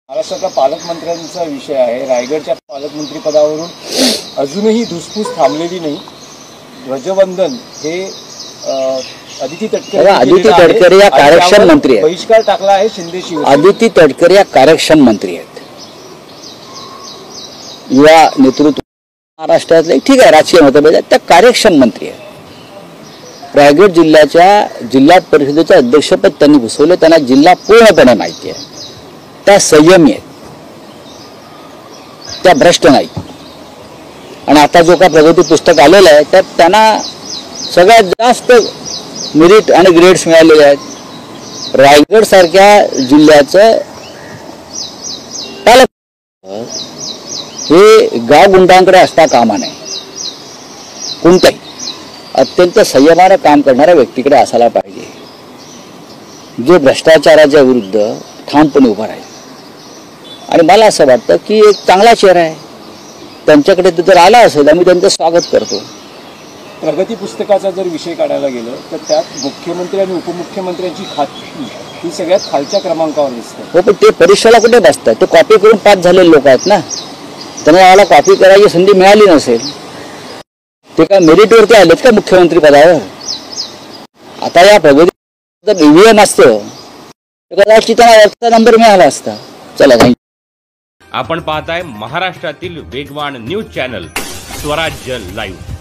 महाराष्ट्राचा पालकमंत्र्यांचा विषय आहे। रायगडच्या पालकमंत्री पदावरून अजूनही धुसफूस थांबलेली नाही। ध्वजवंदन हे अदिती तटकरे या कार्यक्षम मंत्री आहेत। बहिष्कार टाकला आहे शिंदे शिवसेना। अदिती तटकरे या कार्यक्षम मंत्री आहेत। युवा नेतृत्व महाराष्ट्रातले ठीक आहे, राजकीय मतभेद आहेत, त्या कार्यक्षम मंत्री आहेत। रायगड जिल्ह्याच्या जिल्हा परिषदेचे अध्यक्षपद त्यांनी भूषवले। त्यांना जिल्हा पूर्णपणे माहिती आहे। त्या संयमी आहेत, त्या भ्रष्ट नाहीत। आणि आता जो का प्रगती पुस्तक आलेलं आहे त्यात त्यांना सगळ्यात जास्त मेरिट आणि ग्रेड्स मिळालेले आहेत। रायगड सारख्या जिल्ह्याचं पालक हे गाव गुंडांकडे असता कामा नये। कोणत्याही अत्यंत संयमाने काम करणाऱ्या व्यक्तीकडे असायला पाहिजे, जो भ्रष्टाचाराच्या विरुद्ध ठामपणे उभा राहील। आणि मला असं वाटतं की एक चांगला चेहरा आहे, त्यांच्याकडे जर आला असेल आम्ही त्यांचं स्वागत करतो। प्रगती पुस्तकाचा जर विषय काढायला गेलं तर त्यात मुख्यमंत्री आणि उपमुख्यमंत्र्यांची खाती ही सगळ्यात खालच्या क्रमांकावर दिसते। हो, पण ते परीक्षेला कुठे बसतात? ते कॉपी करून पास झालेले लोक आहेत ना, त्यांना आम्हाला कॉपी करायची संधी मिळाली नसेल। ते काय मेरिटवरती आलेत का मुख्यमंत्री पदावर? आता या प्रगती जर ईव्हीएम असतं तर कदाचित त्यांना वरचा नंबर मिळाला असता। चला, थँक्यू। आपण पाहताय महाराष्ट्रातील वेगवान न्यूज चॅनल स्वराज्य लाईव्ह।